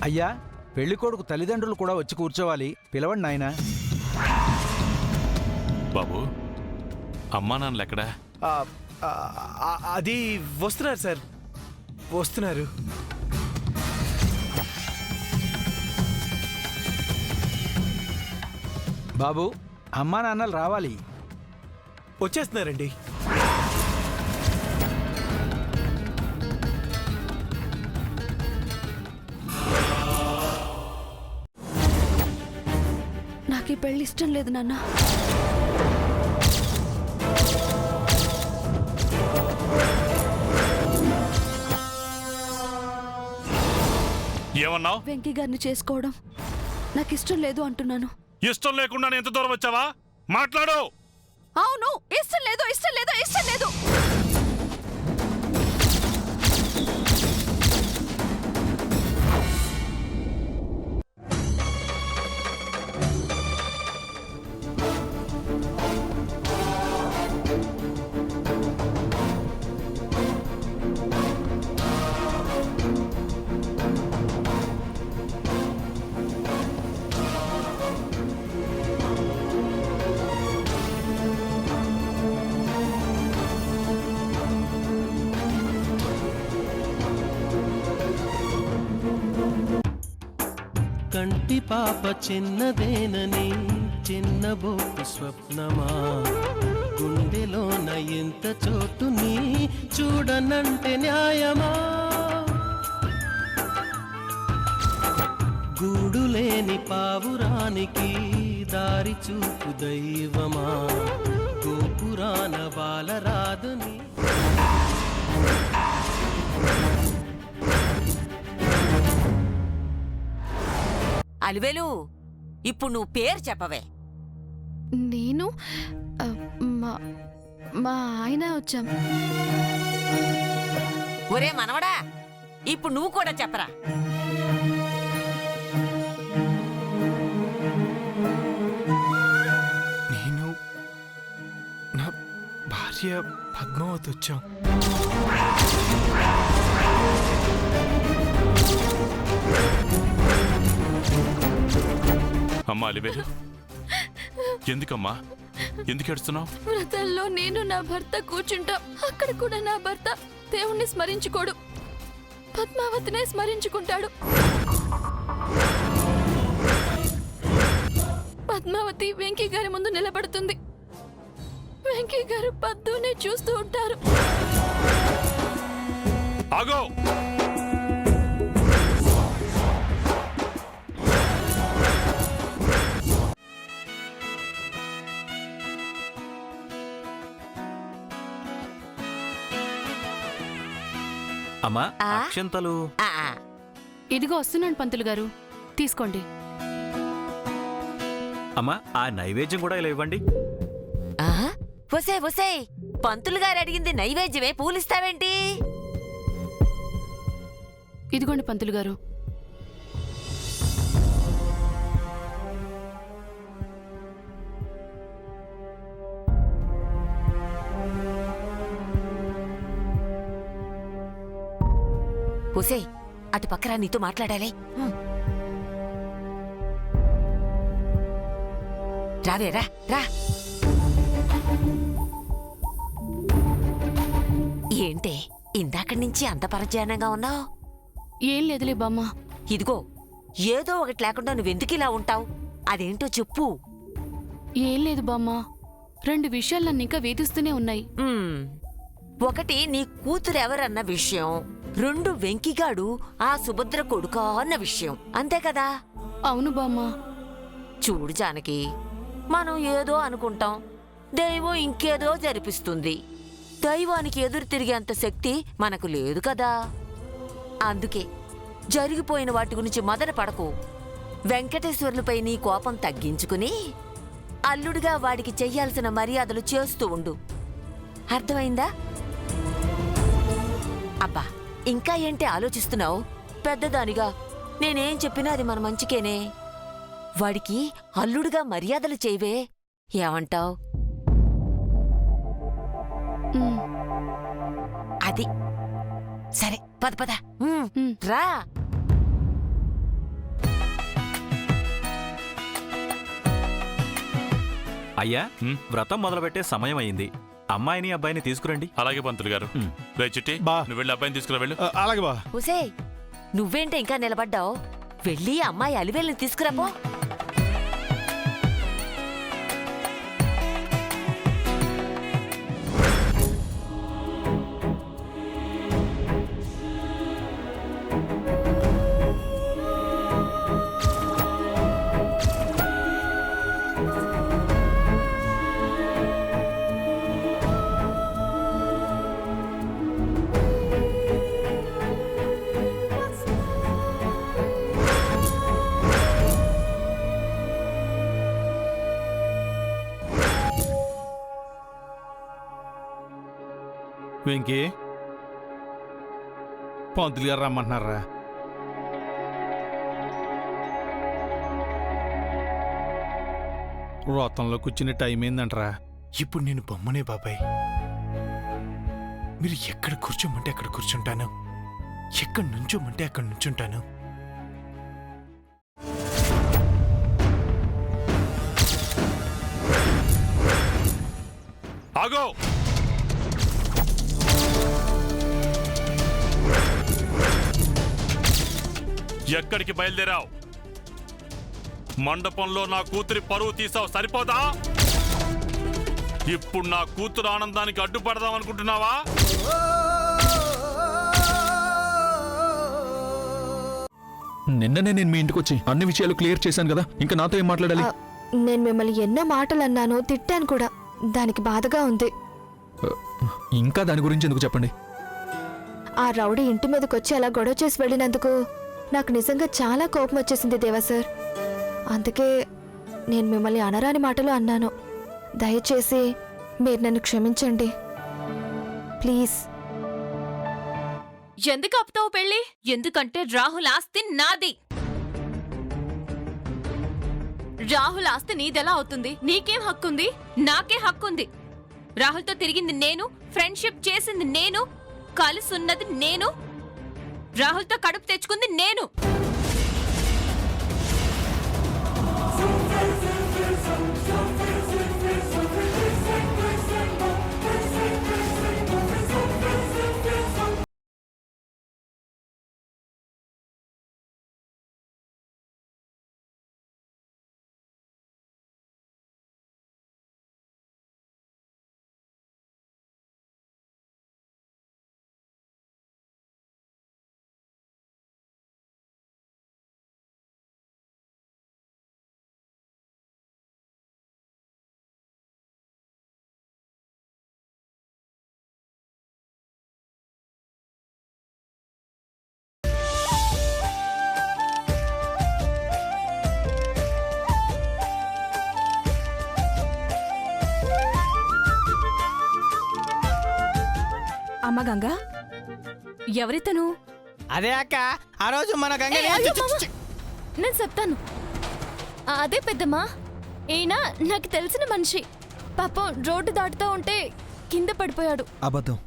అయ్యా, పెళ్లికొడుకు తల్లిదండ్రులు కూడా వచ్చి కూర్చోవాలి. పిలవండి నాయనా. బాబు, అమ్మా నాన్నలు ఎక్కడా? అది వస్తున్నారు సార్, వస్తున్నారు. బాబు, అమ్మా నాన్నలు రావాలి. వచ్చేస్తున్నారండి. నాకు ఈ పెళ్లి ఇష్టం లేదు నాన్న. ఏమన్నావు? వెంకీ గారిని చేసుకోవడం నాకు ఇష్టం లేదు అంటున్నాను. ఇష్టం లేకుండా ఎంత దూరం వచ్చావా? మాట్లాడు. అవును, ఇష్టం లేదు, ఇష్టం లేదు, ఇష్టం లేదు. కంటి పాప చిన్నదేనని చిన్నబోకు స్వప్నమా, గుండెలోన ఎంత చోటుని చూడనంటే న్యాయమా, గూడులేని పావురానికి దారి చూపు దైవమా, గోపురాన బాలరాదుని. అలివేలు, ఇప్పుడు నువ్వు పేరు చెప్పవే. నేను మా ఆయన వచ్చాం. ఒరే మనవడా, ఇప్పుడు నువ్వు కూడా చెప్పరా. నేను నా భార్య పద్మావతి వచ్చాం. అమ్మా అలివేలు, ఎందుకమ్మా, ఎందుకు ఏడుస్తున్నావు? వ్రతాల్లో నేను నా భర్త కూర్చుంటాం, అక్కడ కూడా నా భర్త దేవుణ్ణి స్మరించుకోడు, పద్మావతినే స్మరించుకుంటాడు. పద్మావతి వెంకీ గారి ముందు నిలబడుతుంది. వెంకీ గారు పద్దునే చూస్తూ ఉంటారు. ఆగో! అమ్మా, అక్షంతలు. ఇదిగో వస్తున్నాను పంతులు గారు, తీసుకోండి. అమ్మా, ఆ నైవేద్యం కూడా ఇలా ఇవ్వండి. వసే వసే, పంతులు గారు అడిగింది నైవేద్యమే, పూలిస్తావేంటి? ఇదిగోండి పంతులు గారు. వసే, అటు పక్కరా, నీతో మాట్లాడాలి. రావే, రా రా. ఏంటే ఇందాకడి నుంచి అంత పరధ్యానంగా ఉన్నావు? ఏం లేదులే బామ్మ. ఇదిగో, ఏదో ఒకటి లేకుండా నువ్వెందుకు ఇలా ఉంటావు? అదేంటో చెప్పు. ఏం లేదు బామ్మ, 2 విషయాలు నన్ను ఇంకా వేధిస్తూనే ఉన్నాయి. ఒకటి నీ కూతురెవరన్న విషయం, 2 వెంకిగాడు ఆ సుభద్ర కొడుకా అన్న విషయం, అంతే కదా? అవును బామ్మ. చూడు జానకి, మనం ఏదో అనుకుంటాం, దైవం ఇంకేదో జరిపిస్తుంది. దైవానికి ఎదురు తిరిగేంత శక్తి మనకు లేదు కదా. అందుకే జరిగిపోయిన వాటి గురించి మదన పడకు. వెంకటేశ్వర్లపై నీ కోపం తగ్గించుకుని అల్లుడిగా వాడికి చెయ్యాల్సిన మర్యాదలు చేస్తూ ఉండు. అర్థమైందా? అబ్బా, ఇంకా ఏంటి ఆలోచిస్తున్నావు? పెద్దదానిగా నేనేం చెప్పినా అది మన మంచికేనే. వాడికి అల్లుడుగా మర్యాదలు చేయవే, ఏమంటావ్? అది సరే, పద పద, రా. అయ్యా హ్మ్? వ్రతం మొదలుపెట్టే సమయం అయింది. అమ్మాయిని అబ్బాయిని తీసుకురండి. అలాగే పంతులు గారు. హ్మ్. రే చిట్టి, బా. నువ్వు వెళ్ళి అబ్బాయిని తీసుకురా వెళ్ళు. అలాగే బా. ఉసే నువ్వేంటే ఇంకా నిలబడ్డావు? వెళ్ళి అమ్మాయి అలివేల్ని తీసుకురాపో. వెంకీ, పంతులు గారు రమ్మంటున్నారా? వ్రతంలో కూర్చునే టైం ఏందంటరా? ఇప్పుడు నేను బొమ్మనే బాబాయ్. మీరు ఎక్కడ కూర్చోమంటే అక్కడ కూర్చుంటాను, ఎక్కడ నుంచోమంటే అక్కడ నుంచుంటాను. ఆగో! ఎక్కడికి బయలుదేరావు? మండపంలో నా కూతురి పరువు తీసావు, సరిపోదా? ఇప్పుడు నా కూతురు ఆనందానికి అడ్డుపడదాం అనుకుంటున్నావా? నిన్ననే నేను మీ ఇంటికి వచ్చి అన్ని విషయాలు క్లియర్ చేశాను కదా, ఇంకా నాతో ఏం మాట్లాడాలి? నేను మిమ్మల్ని ఎన్నో మాటలు అన్నాను, తిట్టాను కూడా. దానికి బాధగా ఉంది. ఇంకా దాని గురించి ఎందుకు చెప్పండి. ఆ రౌడీ ఇంటి మీదకి వచ్చి అలా గొడవ చేసి వెళ్ళినందుకు నాకు నిజంగా చాలా కోపం వచ్చేసింది దేవా సార్. అందుకే నేను మిమ్మల్ని అనరాని మాటలు అన్నాను. దయచేసి మీరు నన్ను క్షమించండి ప్లీజ్. ఎందుకు ఆపుతావు పెళ్ళి? ఎందుకంటే రాహుల్ ఆస్తి నాది. రాహుల్ ఆస్తి నీదెలా అవుతుంది? నీకేం హక్కుంది? నాకే హక్కుంది. రాహుల్తో తిరిగింది నేను, ఫ్రెండ్షిప్ చేసింది నేను, కలుసున్నది నేను, రాహుల్తో కడుపు తెచ్చుకుంది నేను. అమ్మ గంగా, ఎవరితను? అదే అక్క, ఆ రోజు మన గంగ నేను చెప్తాను. అదే పెద్దమ్మా, ఈయన నాకు తెలిసిన మనిషి. పాపం రోడ్డు దాటుతూ ఉంటే కింద పడిపోయాడు. అబద్ధం.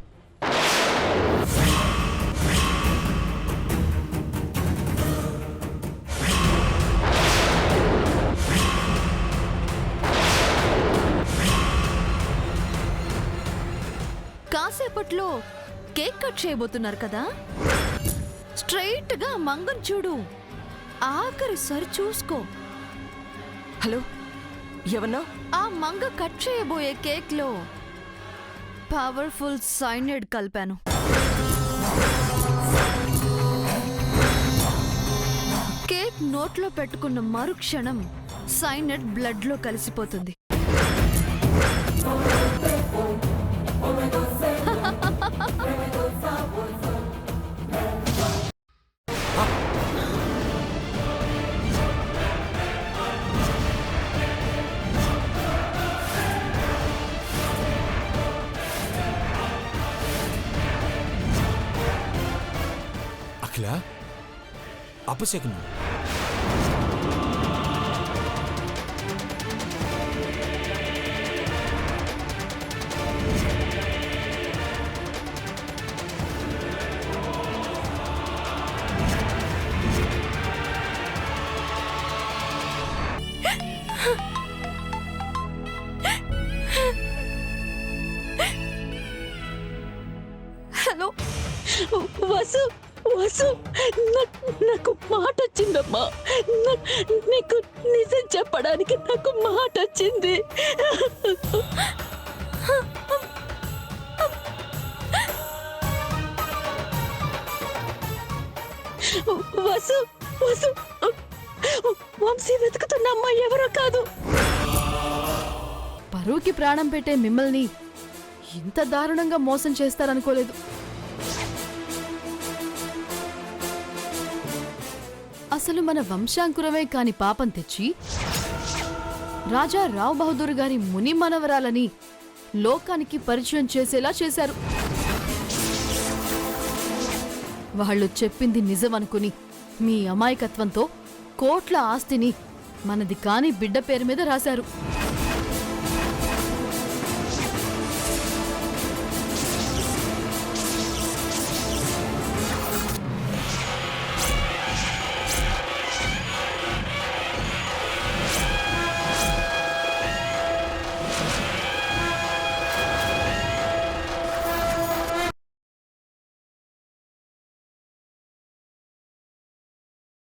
కాసేపట్లో కేక్ కట్ చేయబోతున్నారు కదా, స్ట్రైట్ గా మంగం చూడు, ఆఖరి సరి చూసుకో. హలో, ఎవరన్నా? ఆ మంగ కట్ చేయబోయే కేక్ లో పవర్ఫుల్ సైనైడ్ కలిపాను. కేక్ నోట్లో పెట్టుకున్న మరుక్షణం సైనైడ్ బ్లడ్ లో కలిసిపోతుంది. అఖిల, అపశకునం. చెప్తాను. వసు వసు నాకు మాట వచ్చిందమ్మా. నీకు నిజం చెప్పడానికి నాకు మాట వచ్చింది. వసు వసు వంశీ వెతుకుతున్న అమ్మాయి ఎవరో కాదు. పరువుకి ప్రాణం పెట్టే మిమ్మల్ని ఇంత దారుణంగా మోసం చేస్తారనుకోలేదు. అసలు మన వంశాంకురమే కాని పాపం తెచ్చి రాజా రావ్ బహదూర్ గారి ముని మనవరాలని లోకానికి పరిచయం చేసేలా చేశారు. వాళ్ళు చెప్పింది నిజమనుకుని మీ అమాయకత్వంతో కోట్ల ఆస్తిని మనది కాని బిడ్డ పేరు మీద రాశారు.